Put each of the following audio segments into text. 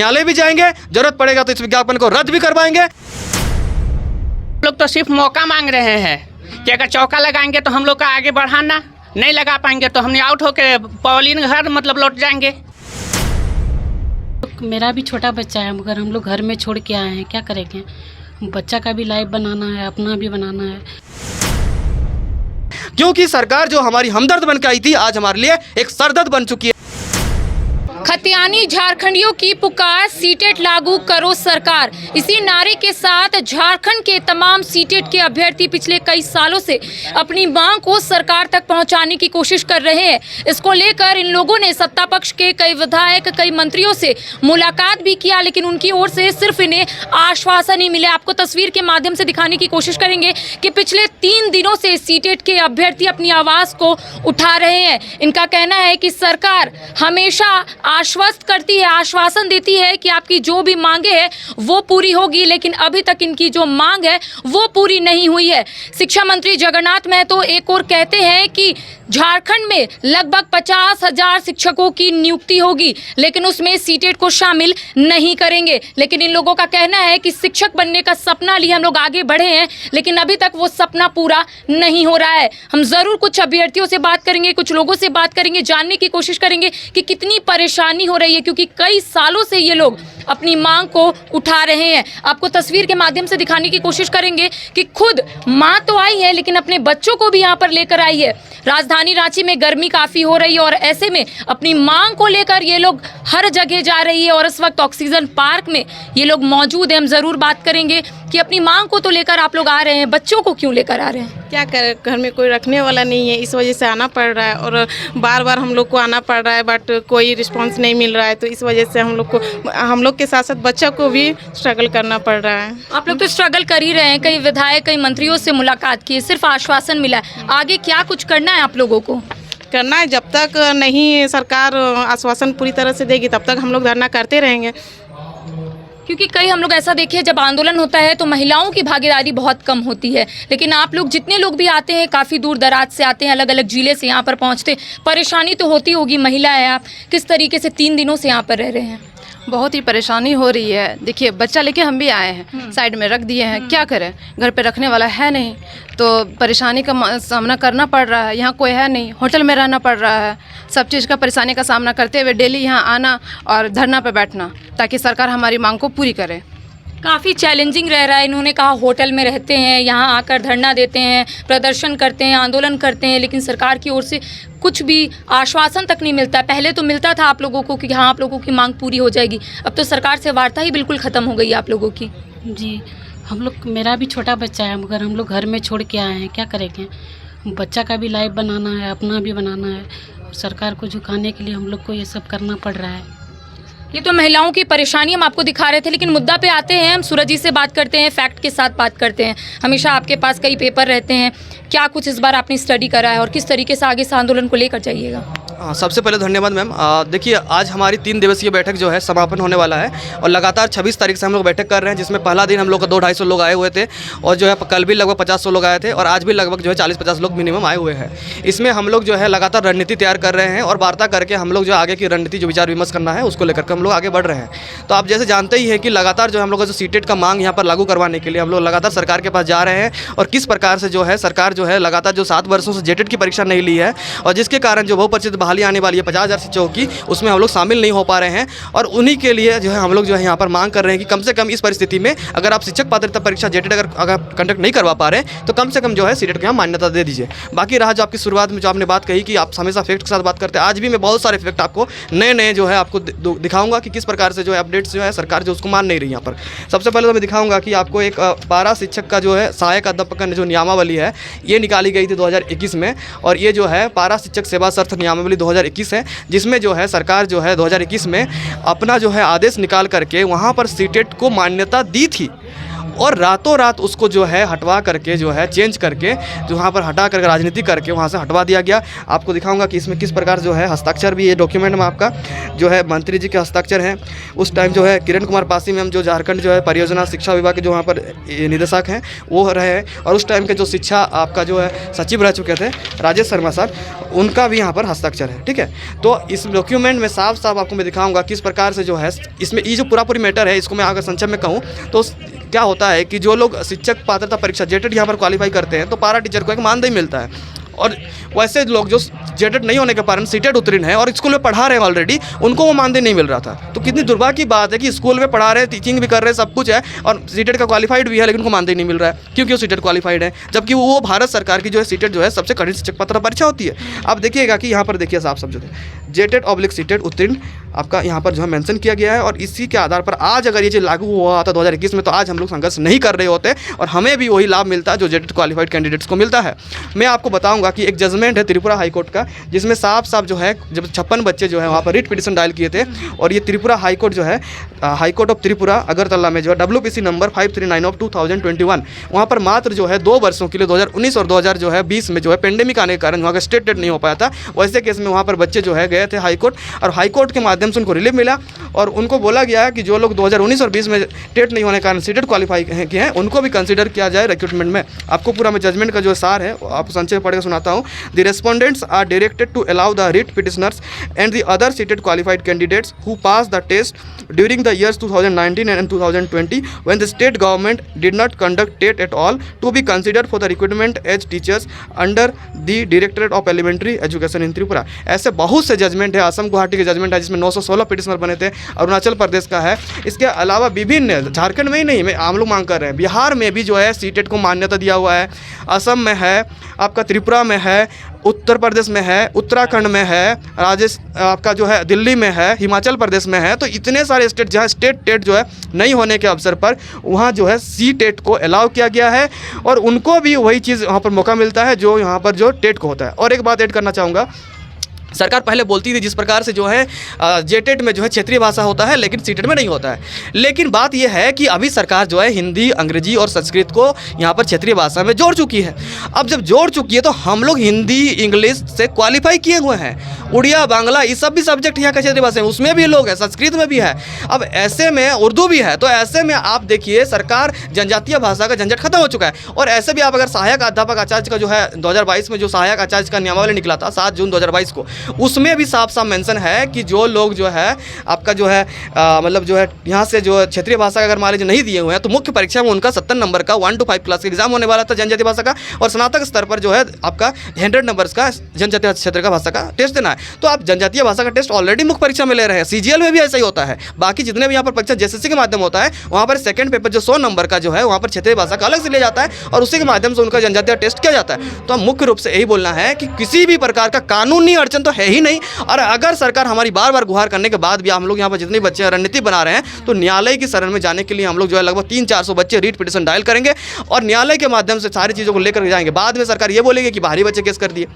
न्यायालय भी जाएंगे, जरूरत पड़ेगा तो इस विज्ञापन को रद्द भी करवाएंगे। लोग तो सिर्फ मौका मांग रहे हैं कि अगर चौका लगाएंगे तो हम लोग का आगे बढ़ाना, नहीं लगा पाएंगे तो हमने आउट होके पॉलिन घर मतलब लौट जाएंगे। मेरा भी छोटा बच्चा है, मगर हम लोग घर में छोड़ के आए हैं, क्या करेंगे। बच्चा का भी लाइफ बनाना है, अपना भी बनाना है। क्योंकि सरकार जो हमारी हमदर्द बन के आई थी, आज हमारे लिए एक सरदर्द बन चुकी है। खतियानी झारखंडियों की पुकार, सीटेट लागू करो सरकार। इसी नारे के साथ झारखंड के तमाम सीटेट के अभ्यर्थी पिछले कई सालों से अपनी मांग को सरकार तक पहुंचाने की कोशिश कर रहे हैं। इसको लेकर इन लोगों ने सत्ता पक्ष के कई विधायक, कई मंत्रियों से मुलाकात भी किया, लेकिन उनकी ओर से सिर्फ इन्हें आश्वासन ही मिले। आपको तस्वीर के माध्यम से दिखाने की कोशिश करेंगे कि पिछले 3 दिनों से सीटेट के अभ्यर्थी अपनी आवाज को उठा रहे हैं। इनका कहना है कि सरकार हमेशा आश्वस्त करती है, आश्वासन देती है कि आपकी जो भी मांगे हैं वो पूरी होगी, लेकिन अभी तक इनकी जो मांग है वो पूरी नहीं हुई है। शिक्षा मंत्री जगन्नाथ महतो एक और कहते हैं कि झारखंड में लगभग 50,000 शिक्षकों की नियुक्ति होगी, लेकिन उसमें सीटेट को शामिल नहीं करेंगे। लेकिन इन लोगों का कहना है कि शिक्षक बनने का सपना लिए हम लोग आगे बढ़े हैं, लेकिन अभी तक वो सपना पूरा नहीं हो रहा है। हम ज़रूर कुछ अभ्यर्थियों से बात करेंगे, कुछ लोगों से बात करेंगे, जानने की कोशिश करेंगे कि कितनी परेशानी हो रही है, क्योंकि कई सालों से ये लोग अपनी मांग को उठा रहे हैं। आपको तस्वीर के माध्यम से दिखाने की कोशिश करेंगे कि खुद माँ तो आई है, लेकिन अपने बच्चों को भी यहाँ पर लेकर आई है। राजधानी रांची में गर्मी काफ़ी हो रही है और ऐसे में अपनी मांग को लेकर ये लोग हर जगह जा रही है और इस वक्त ऑक्सीजन पार्क में ये लोग मौजूद हैं। हम ज़रूर बात करेंगे कि अपनी मांग को तो लेकर आप लोग आ रहे हैं, बच्चों को क्यों लेकर आ रहे हैं। क्या करें, घर में कोई रखने वाला नहीं है, इस वजह से आना पड़ रहा है और बार बार हम लोग को आना पड़ रहा है, बट कोई रिस्पांस नहीं मिल रहा है। तो इस वजह से हम लोग के साथ साथ बच्चा को भी स्ट्रगल करना पड़ रहा है। आप लोग तो स्ट्रगल कर ही रहे हैं, कई विधायक, कई मंत्रियों से मुलाकात की, सिर्फ आश्वासन मिला है। आगे क्या कुछ करना है आप लोगों को? करना है, जब तक नहीं सरकार आश्वासन पूरी तरह से देगी तब तक हम लोग धरना करते रहेंगे। क्योंकि कई हम लोग ऐसा देखिए, जब आंदोलन होता है तो महिलाओं की भागीदारी बहुत कम होती है, लेकिन आप लोग जितने लोग भी आते हैं, काफ़ी दूर दराज से आते हैं, अलग अलग जिले से यहाँ पर पहुँचते, परेशानी तो होती होगी। महिला है आप, किस तरीके से 3 दिनों से यहाँ पर रह रहे हैं? बहुत ही परेशानी हो रही है। देखिए, बच्चा लेके हम भी आए हैं, साइड में रख दिए हैं, क्या करें, घर पे रखने वाला है नहीं, तो परेशानी का सामना करना पड़ रहा है। यहाँ कोई है नहीं, होटल में रहना पड़ रहा है। सब चीज़ का परेशानी का सामना करते हुए डेली यहाँ आना और धरना पे बैठना, ताकि सरकार हमारी मांग को पूरी करे। काफ़ी चैलेंजिंग रह रहा है। इन्होंने कहा होटल में रहते हैं, यहाँ आकर धरना देते हैं, प्रदर्शन करते हैं, आंदोलन करते हैं, लेकिन सरकार की ओर से कुछ भी आश्वासन तक नहीं मिलता। पहले तो मिलता था आप लोगों को कि हाँ आप लोगों की मांग पूरी हो जाएगी, अब तो सरकार से वार्ता ही बिल्कुल ख़त्म हो गई है आप लोगों की। जी, हम लोग, मेरा भी छोटा बच्चा है, मगर हम लोग घर में छोड़ के आए हैं, क्या करेंगे। बच्चा का भी लाइफ बनाना है, अपना भी बनाना है, और सरकार को झुकाने के लिए हम लोग को ये सब करना पड़ रहा है। ये तो महिलाओं की परेशानी हम आपको दिखा रहे थे, लेकिन मुद्दा पे आते हैं। हम सूरज जी से बात करते हैं, फैक्ट के साथ बात करते हैं। हमेशा आपके पास कई पेपर रहते हैं, क्या कुछ इस बार आपने स्टडी करा है और किस तरीके से आगे इस आंदोलन को लेकर जाइएगा? सबसे पहले धन्यवाद मैम। देखिए, आज हमारी 3 दिवसीय बैठक जो है समापन होने वाला है और लगातार 26 तारीख से हम लोग बैठक कर रहे हैं, जिसमें पहला दिन हम लोग का 200-250 लोग आए हुए थे और जो है कल भी लगभग 50-100 लोग आए थे और आज भी लगभग जो है 40-50 लोग मिनिमम आए हुए हैं। इसमें हम लोग जो है लगातार रणनीति तैयार कर रहे हैं और वार्ता करके हम लोग जो आगे की रणनीति जो विचार विमर्श करना है उसको लेकर के हम लोग आगे बढ़ रहे हैं। तो आप जैसे जानते ही हैं कि लगातार जो हम लोग का जो सीटेट का मांग यहाँ पर लागू करवाने के लिए हम लोग लगातार सरकार के पास जा रहे हैं और किस प्रकार से जो है सरकार जो है लगातार जो 7 वर्षों से जेटेट की परीक्षा नहीं ली है और जिसके कारण जो बहुप्रचलित बहाली आने वाली है 50,000 शिक्षकों की, उसमें हम लोग शामिल नहीं हो पा रहे हैं और उन्हीं के लिए जो है हम लोग जो है यहाँ पर मांग कर रहे हैं कि कम से कम इस परिस्थिति में अगर आप शिक्षक पात्रता परीक्षा जेटेट अगर कंडक्ट नहीं करवा पा रहे तो कम से कम जो है सीटेट को यहाँ मान्यता दे दीजिए। बाकी रहा जो आपकी शुरुआत में जो आपने बात कही कि आप हमेशा फैक्ट के साथ बात करते हैं, आज भी मैं बहुत सारे फैक्ट आपको नए जो है आपको दिखाऊंगा कि किस प्रकार से जो है अपडेट्स जो है सरकार जो उसको मान नहीं रही। यहाँ पर सबसे पहले तो मैं दिखाऊंगा कि आपको एक पारा शिक्षक का जो है सहायक अध्यापक जो नियमावली है ये निकाली गई थी 2021 में और ये जो है पारा शिक्षक सेवा शर्त नियमावली 2021 है, जिसमें जो है सरकार जो है 2021 में अपना जो है आदेश निकाल करके वहाँ पर सीटेट को मान्यता दी थी। और रातों रात उसको जो है हटवा करके जो है चेंज करके जो वहाँ पर हटा करके राजनीति करके वहाँ से हटवा दिया गया। आपको दिखाऊंगा कि इसमें किस प्रकार जो है हस्ताक्षर भी, ये डॉक्यूमेंट में आपका जो है मंत्री जी के हस्ताक्षर हैं। उस टाइम जो है किरण कुमार पासी मैम जो झारखंड जो है परियोजना शिक्षा विभाग के जो वहाँ पर निदेशक हैं वो रहे हैं, और उस टाइम के जो शिक्षा आपका जो है सचिव रह चुके थे राजेश शर्मा सर, उनका भी यहाँ पर हस्ताक्षर है। ठीक है, तो इस डॉक्यूमेंट में साफ साफ आपको मैं दिखाऊंगा किस प्रकार से जो है इसमें ये जो पूरी मैटर है, इसको मैं अगर संक्षेप में कहूँ तो क्या होता है कि जो लोग शिक्षक पात्रता परीक्षा जेटेड यहाँ पर क्वालिफाई करते हैं तो पारा टीचर को एक मानदेय मिलता है, और वैसे लोग जो जेटेड नहीं होने के कारण सीटेड उत्तीर्ण हैं और स्कूल में पढ़ा रहे हैं ऑलरेडी, उनको वो मानदेय नहीं मिल रहा था। तो कितनी दुर्भाग्य की बात है कि स्कूल में पढ़ा रहे हैं, टीचिंग भी कर रहे हैं, सब कुछ है और सीटेड का क्वालिफाइड भी है, लेकिन उनको मानदेय नहीं मिल रहा है क्योंकि वो सीटेड क्वालिफाइड है, जबकि वो भारत सरकार की जो है सीटेड जो है सबसे कठिन शिक्षक पात्रता परीक्षा होती है। आप देखिएगा कि यहाँ पर देखिए साफ सब जो है जेटेड ऑब्लिक सीटेड उत्तीर्ण आपका यहाँ पर जो है मेंशन किया गया है, और इसी के आधार पर आज अगर ये चीज़ लागू हुआ होता 2021 में तो आज हम लोग संघर्ष नहीं कर रहे होते और हमें भी वही लाभ मिलता है जो जेटेड क्वालिफाइड कैंडिडेट्स को मिलता है। मैं आपको बताऊंगा कि एक जजमेंट है त्रिपुरा हाईकोर्ट का, जिसमें साफ साफ जो है जब 56 बच्चे जो है वहाँ पर रिट पिटिशन डायल किए थे, और ये त्रिपुरा हाईकोर्ट जो है हाईकोर्ट ऑफ त्रिपुरा अगरतला में जो है WPC नंबर 539 ऑफ 2021 वहाँ पर मात्र जो है 2 वर्षों के लिए 2019 और 2020 में जो है पेंडेमिक आने के कारण वहाँ का स्टेट टेट नहीं हो पाया था। वैसे केस में वहाँ पर बच्चे जो है गए थे हाईकोर्ट, और हाईकोर्ट के माध्यम से उनको रिलीफ मिला और उनको बोला गया है कि जो लोग 2019 और 20 में टेट नहीं होने के कारण सीटेड क्वालिफाई किए हैं उनको भी कंसीडर किया जाए रिक्रूटमेंट में। आपको पूरा मैं जजमेंट का जो सार है आप संक्षेप पढ़ के सुनाता हूँ। The respondents are directed to allow the writ petitioners and the other seated qualified candidates who pass the test during the years 2019 and 2020 when the state government did not conduct TET at all to be considered for the recruitment as teachers under the Directorate of Elementary Education in Tripura। ऐसे बहुत से judgement है, असम गुवाहाटी के judgement है जिसमें 916 petitioner बने थे, अरुणाचल प्रदेश का है, इसके अलावा विभिन्न झारखंड में ही नहीं, मैं हम लोग मांग कर रहे हैं बिहार में भी जो है सीटेट को मान्यता दिया हुआ है, असम में है, आपका त्रिपुरा में है, उत्तर प्रदेश में है, उत्तराखंड में है, आपका जो है दिल्ली में है, हिमाचल प्रदेश में है। तो इतने सारे स्टेट जहाँ स्टेट टेट जो है नहीं होने के अवसर पर वहाँ जो है सी टेट को अलाउ किया गया है और उनको भी वही चीज़ वहाँ पर मौका मिलता है जो यहाँ पर जो टेट को होता है। और एक बात ऐड करना चाहूँगा, सरकार पहले बोलती थी जिस प्रकार से जो है जेटेट में जो है क्षेत्रीय भाषा होता है लेकिन सीटेट में नहीं होता है, लेकिन बात यह है कि अभी सरकार जो है हिंदी, अंग्रेजी और संस्कृत को यहाँ पर क्षेत्रीय भाषा में जोड़ चुकी है। अब जब जोड़ चुकी है तो हम लोग हिंदी, इंग्लिश से क्वालिफाई किए हुए हैं, उड़िया, बांग्ला ये सब भी सब्जेक्ट यहाँ का क्षेत्रीय भाषा है, उसमें भी लोग हैं, संस्कृत में भी है, अब ऐसे में उर्दू भी है। तो ऐसे में आप देखिए सरकार जनजातीय भाषा का झंझट खत्म हो चुका है। और ऐसे भी आप अगर सहायक अध्यापक आचार्य का जो है 2022 में जो सहायक आचार्य का नियमावली निकला था 7 जून 2022 को, उसमें भी साफ साफ मेंशन है कि जो लोग जो है आपका जो है मतलब जो है यहाँ से जो क्षेत्रीय भाषा का अगर मान लीजिए नहीं दिए हुए हैं तो मुख्य परीक्षा में उनका 70 नंबर का 1 to 5 क्लास का एग्जाम होने वाला था जनजातीय भाषा का, और स्नातक स्तर पर जो है आपका 100 नंबर्स का जनजातीय क्षेत्र का भाषा का टेस्ट देना है। तो आप जनजातीय भाषा का टेस्ट ऑलरेडी मुख्य परीक्षा में ले रहे हैं, CGL में भी ऐसा ही होता है। बाकी जितने भी यहाँ पर परीक्षा JSSC के माध्यम होता है वहाँ पर सेकंड पेपर जो 100 नंबर का जो है वहाँ पर क्षेत्रीय भाषा का अलग से लिया जाता है और उसी के माध्यम से उनका जनजातीय टेस्ट किया जाता है। तो मुख्य रूप से यही बोलना है कि किसी भी प्रकार का कानूनी अड़चन तो है ही नहीं, और अगर सरकार हमारी बार बार गुहार करने के बाद भी हम लोग यहाँ पर जितने बच्चे रणनीति बना रहे हैं तो न्यायालय की शरण में जाने के लिए हम लोग जो है लगभग 300-400 बच्चे रीट पिटिशन डायल करेंगे और न्यायालय के माध्यम से सारी चीज़ों को लेकर जाएंगे। बाद में सरकार ये बोलेगी कि बाहरी बच्चे केस कर दिए,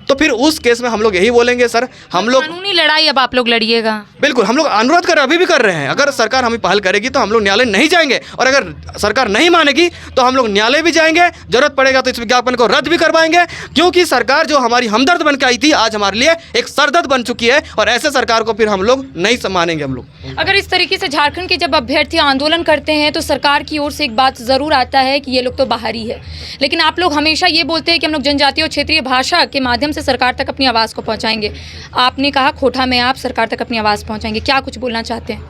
तो फिर उस केस में हम लोग यही बोलेंगे सर हम लोग कानूनी लड़ाई अब आप लोग लड़िएगा। बिल्कुल, हम लोग अनुरोध कर अभी भी कर रहे हैं, अगर सरकार हमें पहल करेगी तो हम लोग न्यायालय नहीं जाएंगे, और अगर सरकार नहीं मानेगी तो हम लोग न्यायालय भी जाएंगे, जरूरत पड़ेगा तो इस विज्ञापन को रद्द भी करवाएंगे, क्योंकि सरकार जो हमारी हमदर्द बन के आई थी आज हमारे लिए एक सरदर्द बन चुकी है, और ऐसे सरकार को फिर हम लोग नहीं मानेंगे। हम लोग अगर इस तरीके से झारखंड के जब अभ्यर्थी आंदोलन करते हैं तो सरकार की ओर से एक बात ज़रूर आता है कि ये लोग तो बाहरी है, लेकिन आप लोग हमेशा ये बोलते हैं कि हम लोग जनजातीय और क्षेत्रीय भाषा के माध्यम से सरकार तक अपनी आवाज़ को पहुंचाएंगे। आपने कहा खोटा में आप सरकार तक अपनी आवाज़ पहुंचाएंगे, क्या कुछ बोलना चाहते हैं?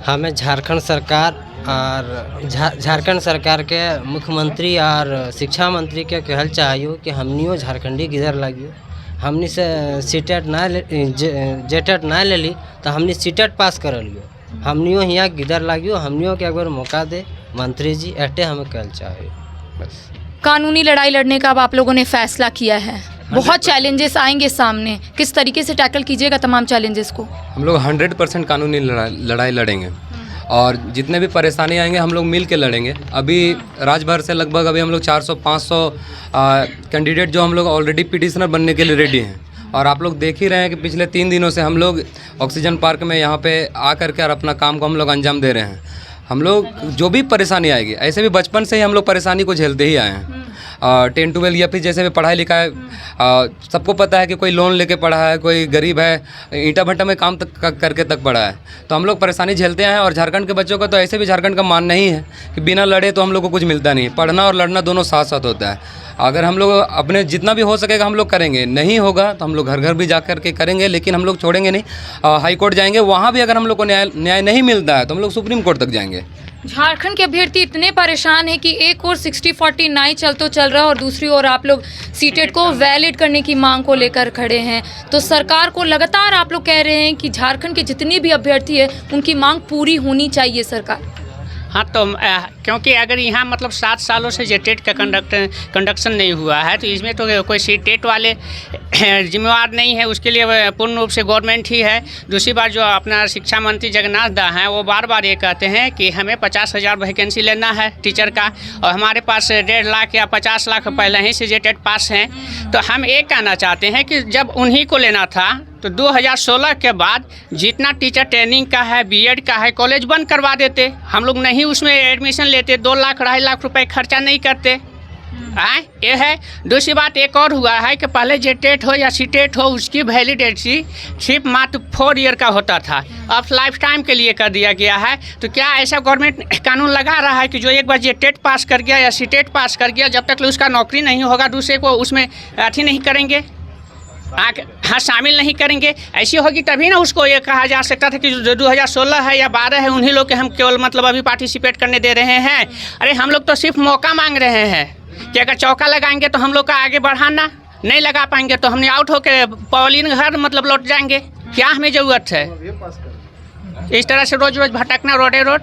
हमें झारखंड सरकार और झारखंड सरकार के मुख्यमंत्री और शिक्षा मंत्री के कहल चाहिए कि हमनियो झारखंडी किधर लगियो, हमनी से सीटेट ना जेटेट ना ले ली तो हमनी सीटेट पास कर लियो, हमनियो यहाँ किधर लगियो, हमनियो के एक बार मौका दे मंत्री जी, ऐसे हमें कहल चाहिए बस। कानूनी लड़ाई लड़ने का अब आप लोगों ने फैसला किया है, बहुत चैलेंजेस आएंगे सामने, किस तरीके से टैकल कीजिएगा तमाम चैलेंजेस को? हम लोग 100% कानूनी लड़ाई लड़ेंगे और जितने भी परेशानी आएंगे हम लोग मिल के लड़ेंगे। अभी राज्य भर से लगभग अभी हम लोग 400-500 कैंडिडेट जो हम लोग ऑलरेडी पिटिशनर बनने के लिए रेडी हैं, और आप लोग देख ही रहे हैं कि पिछले 3 दिनों से हम लोग ऑक्सीजन पार्क में यहाँ पे आ करके और अपना काम को हम लोग अंजाम दे रहे हैं। हम लोग जो भी परेशानी आएगी, ऐसे भी बचपन से ही हम लोग परेशानी को झेलते ही आए हैं। 10-12 या फिर जैसे भी पढ़ाई लिखाई सबको पता है कि कोई लोन लेके पढ़ा है, कोई गरीब है, ईंटा भट्टा में काम तक करके तक पढ़ा है, तो हम लोग परेशानी झेलते हैं। और झारखंड के बच्चों का तो ऐसे भी झारखंड का मानना ही है कि बिना लड़े तो हम लोग को कुछ मिलता नहीं। पढ़ना और लड़ना दोनों साथ साथ होता है। अगर हम लोग अपने जितना भी हो सकेगा हम लोग करेंगे, नहीं होगा तो हम लोग घर घर भी जा कर के करेंगे, लेकिन हम लोग छोड़ेंगे नहीं। हाई कोर्ट जाएंगे, वहाँ भी अगर हम लोग को न्याय नहीं मिलता है तो हम लोग सुप्रीम कोर्ट तक जाएंगे। झारखंड के अभ्यर्थी इतने परेशान हैं कि एक ओर 60-40 न्याय चल रहा है और दूसरी ओर आप लोग सीटेट को वैलिड करने की मांग को लेकर खड़े हैं। तो सरकार को लगातार आप लोग कह रहे हैं कि झारखंड के जितने भी अभ्यर्थी हैं उनकी मांग पूरी होनी चाहिए सरकार। हाँ, तो क्योंकि अगर यहाँ मतलब 7 सालों से जेटेट का कंडक्शन नहीं हुआ है तो इसमें तो कोई सीटेट वाले जिम्मेवार नहीं है, उसके लिए पूर्ण रूप से गवर्नमेंट ही है। दूसरी बात, जो अपना शिक्षा मंत्री जगन्नाथ दा हैं वो बार बार ये कहते हैं कि हमें 50,000 वैकेंसी लेना है टीचर का, और हमारे पास 1.5 लाख या 50 लाख पहले ही से जेटेट पास हैं। तो हम ये कहना चाहते हैं कि जब उन्हीं को लेना था तो 2016 के बाद जितना टीचर ट्रेनिंग का है, बीएड का है, कॉलेज बंद करवा देते। हम लोग नहीं उसमें एडमिशन लेते, 2 लाख 2.5 लाख रुपए खर्चा नहीं करते। ये है। दूसरी बात एक और हुआ है कि पहले जेटेट हो या सीटेट हो उसकी वैलिडिटी सिर्फ मात्र 4 ईयर का होता था, अब लाइफ टाइम के लिए कर दिया गया है। तो क्या ऐसा गवर्नमेंट कानून लगा रहा है कि जो एक बार जेटेट पास कर गया या सीटेट पास कर गया, जब तक उसका नौकरी नहीं होगा दूसरे को उसमें अथी नहीं करेंगे, हाँ शामिल नहीं करेंगे? ऐसी होगी तभी ना उसको ये कहा जा सकता था कि जो 2016 है या 12 है उन्हीं लोग के हम केवल मतलब अभी पार्टिसिपेट करने दे रहे हैं। अरे हम लोग तो सिर्फ मौका मांग रहे हैं कि अगर चौका लगाएंगे तो हम लोग का आगे बढ़ाना, नहीं लगा पाएंगे तो हमने आउट होकर पॉलिंग घर मतलब लौट जाएंगे। क्या हमें ज़रूरत है इस तरह से रोज़ रोज़ भटकना रोडे रोड?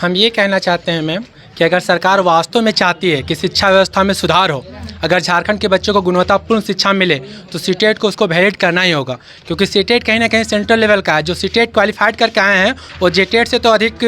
हम ये कहना चाहते हैं मैम कि अगर सरकार वास्तव में चाहती है कि शिक्षा व्यवस्था में सुधार हो, अगर झारखंड के बच्चों को गुणवत्तापूर्ण शिक्षा मिले तो सीटेट को उसको वैलिड करना ही होगा, क्योंकि सीटेट कहीं ना कहीं सेंट्रल लेवल का है। जो सीटेट क्वालिफाइड करके आए हैं वो जेटेट से तो अधिक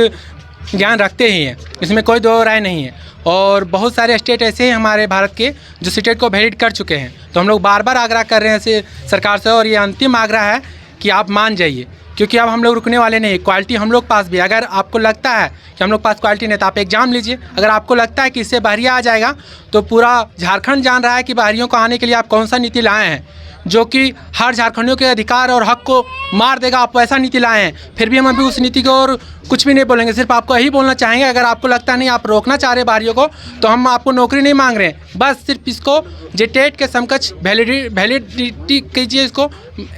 ज्ञान रखते ही हैं, इसमें कोई दो राय नहीं है। और बहुत सारे स्टेट ऐसे हैं हमारे भारत के जो सीटेट को वैलिड कर चुके हैं। तो हम लोग बार बार आग्रह कर रहे हैं सरकार से, और ये अंतिम आग्रह है कि आप मान जाइए, क्योंकि अब हम लोग रुकने वाले नहीं। क्वालिटी हम लोग पास भी, अगर आपको लगता है कि हम लोग पास क्वालिटी नहीं तो आप एग्जाम लीजिए। अगर आपको लगता है कि इससे बाहरिया आ जाएगा तो पूरा झारखंड जान रहा है कि बाहरियों को आने के लिए आप कौन सा नीति लाए हैं जो कि हर झारखंडियों के अधिकार और हक को मार देगा। आप वैसा नीति लाए हैं, फिर भी हम अभी उस नीति को और कुछ भी नहीं बोलेंगे, सिर्फ आपको यही बोलना चाहेंगे। अगर आपको लगता नहीं आप रोकना चाह रहे बाहरियों को तो हम आपको नौकरी नहीं मांग रहे हैं, बस सिर्फ इसको जेटेट के समकक्ष वैलिडिटी कीजिए, इसको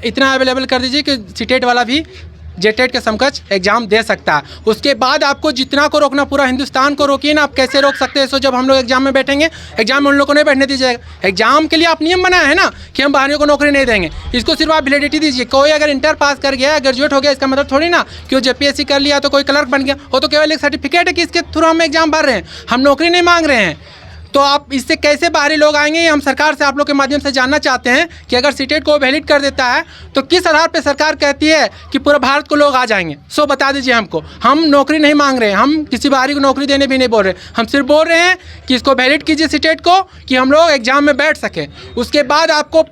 इतना अवेलेबल कर दीजिए कि सीटेट वाला भी जेटेट के समकक्ष एग्जाम दे सकता है। उसके बाद आपको जितना को रोकना पूरा हिंदुस्तान को रोकिए ना। आप कैसे रोक सकते हैं? सो जब हम लोग एग्जाम में बैठेंगे, एग्जाम में उन लोगों को नहीं बैठने दीजिएगा। एग्जाम के लिए आप नियम बनाए हैं ना कि हम बाहरियों को नौकरी नहीं देंगे, इसको सिर्फ आप वैलिडिटी दीजिए। कोई अगर इंटर पास कर गया, ग्रेजुएट हो गया, इसका मतलब थोड़ी ना कि वो जेपीएससी कर लिया तो कोई क्लर्क बन गया। वो तो केवल एक सर्टिफिकेट है कि इसके थ्रू हम एग्जाम भर रहे हैं, हम नौकरी नहीं मांग रहे हैं। तो आप इससे कैसे बाहरी लोग आएंगे, हम सरकार से आप लोग के माध्यम से जानना चाहते हैं कि अगर सीटेट को वैलिड कर देता है तो किस आधार पे सरकार कहती है कि पूरा भारत को लोग आ जाएंगे? सो बता दीजिए हमको। हम नौकरी नहीं मांग रहे हैं, हम किसी बाहरी को नौकरी देने भी नहीं बोल रहे, हम सिर्फ बोल रहे हैं कि इसको वैलिड कीजिए सीटेट को, कि हम लोग एग्जाम में बैठ सकें। उसके बाद आपको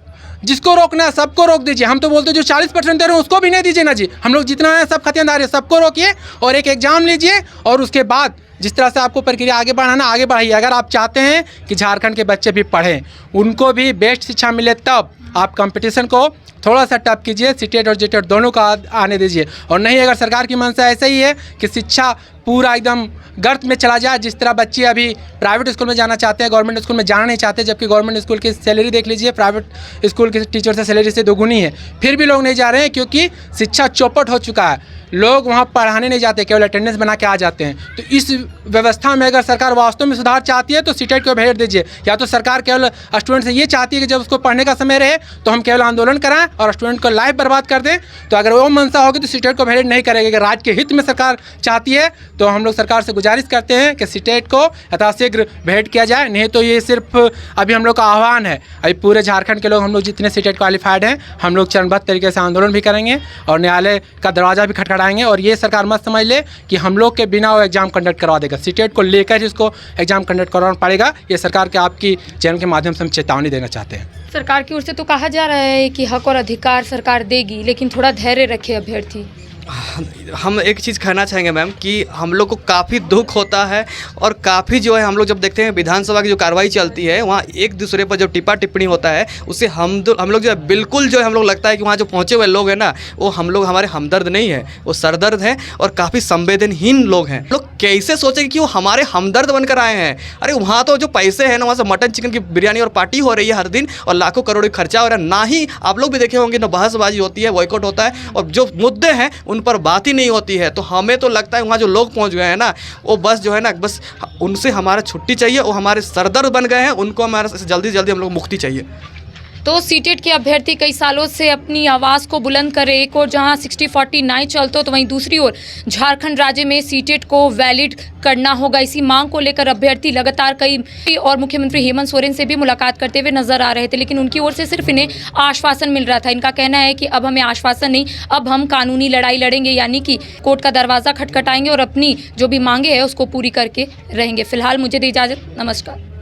जिसको रोकना है सबको रोक दीजिए। हम तो बोलते जो 40% दे रहे हैं उसको भी नहीं दीजिए ना जी। हम लोग जितना है सब खतियानदार है, सबको रोकिए और एक एग्जाम लीजिए, और उसके बाद जिस तरह से आपको प्रक्रिया आगे बढ़ाना आगे बढ़ाइए। अगर आप चाहते हैं कि झारखंड के बच्चे भी पढ़ें, उनको भी बेस्ट शिक्षा मिले, तब आप कंपटीशन को थोड़ा सा टफ कीजिए, सीटेट और जेटेट दोनों का आने दीजिए। और नहीं, अगर सरकार की मंशा ऐसे ही है कि शिक्षा पूरा एकदम गर्त में चला जाए, जिस तरह बच्चे अभी प्राइवेट स्कूल में जाना चाहते हैं, गवर्नमेंट स्कूल में जाना नहीं चाहते, जबकि गवर्नमेंट स्कूल की सैलरी देख लीजिए प्राइवेट स्कूल के टीचर से सैलरी से दोगुनी है, फिर भी लोग नहीं जा रहे हैं क्योंकि शिक्षा चौपट हो चुका है। लोग वहाँ पढ़ाने नहीं जाते, केवल अटेंडेंस बना के आ जाते हैं। तो इस व्यवस्था में अगर सरकार वास्तव में सुधार चाहती है तो सीटेट को भेज दीजिए। या तो सरकार केवल स्टूडेंट से ये चाहती है कि जब उसको पढ़ने का समय रहे तो हम केवल आंदोलन कराएं और स्टूडेंट को लाइफ बर्बाद कर दें। तो अगर वो मंशा होगी तो सीटेट को भेज नहीं करेगी। अगर राज्य के हित में सरकार चाहती है तो हम लोग सरकार से गुजारिश करते हैं कि सीटेट को यथाशीघ्र भेंट किया जाए। नहीं तो ये सिर्फ अभी हम लोग का आह्वान है, अभी पूरे झारखंड के लोग, हम लोग जितने सीटेट क्वालिफाइड हैं, हम लोग चरणबद्ध तरीके से आंदोलन भी करेंगे और न्यायालय का दरवाज़ा भी खटखटाएंगे। और ये सरकार मत समझ ले कि हम लोग के बिना वो एग्जाम कंडक्ट करवा देगा। सीटेट को लेकर ही उसको एग्जाम कंडक्ट करवाना पड़ेगा। ये सरकार के आपकी चैनल के माध्यम से हम चेतावनी देना चाहते हैं। सरकार की ओर से तो कहा जा रहा है कि हक और अधिकार सरकार देगी, लेकिन थोड़ा धैर्य रखे अभ्यर्थी। हम एक चीज़ कहना चाहेंगे मैम कि हम लोग को काफ़ी दुख होता है और काफ़ी जो है हम लोग जब देखते हैं विधानसभा की जो कार्रवाई चलती है वहाँ एक दूसरे पर जो टिप्पा टिप्पणी होता है उससे हम लोग जो है बिल्कुल जो है हम लोग लगता है कि वहाँ जो पहुँचे हुए लोग हैं ना वो हम लोग हमारे हमदर्द नहीं है, वो सरदर्द हैं और काफ़ी संवेदनहीन लोग हैं। लोग कैसे सोचेंगे कि वो हमारे हमदर्द बनकर आए हैं? अरे वहाँ तो जो पैसे हैं ना वहाँ से मटन चिकन की बिरयानी और पार्टी हो रही है हर दिन और लाखों करोड़ खर्चा हो रहा है। ना ही आप लोग भी देखे होंगे ना बहसबाजी होती है, बॉयकॉट होता है और जो मुद्दे हैं उन पर बात ही नहीं होती है। तो हमें तो लगता है वहाँ जो लोग पहुँच गए हैं ना वो बस जो है ना बस उनसे हमारा छुट्टी चाहिए, वो हमारे सरदर्द बन गए हैं, उनको हमारे जल्दी से जल्दी हम लोग मुक्ति चाहिए। तो सीटेट के अभ्यर्थी कई सालों से अपनी आवाज़ को बुलंद कर रहे, एक और जहां 60-40 न्याय चलते हो तो वहीं दूसरी ओर झारखंड राज्य में सीटेट को वैलिड करना होगा। इसी मांग को लेकर अभ्यर्थी लगातार कई और मुख्यमंत्री हेमंत सोरेन से भी मुलाकात करते हुए नजर आ रहे थे, लेकिन उनकी ओर से सिर्फ इन्हें आश्वासन मिल रहा था। इनका कहना है कि अब हमें आश्वासन नहीं, अब हम कानूनी लड़ाई लड़ेंगे, यानी कि कोर्ट का दरवाज़ा खटखटाएंगे और अपनी जो भी मांगे है उसको पूरी करके रहेंगे। फिलहाल मुझे दे इजाज़त, नमस्कार।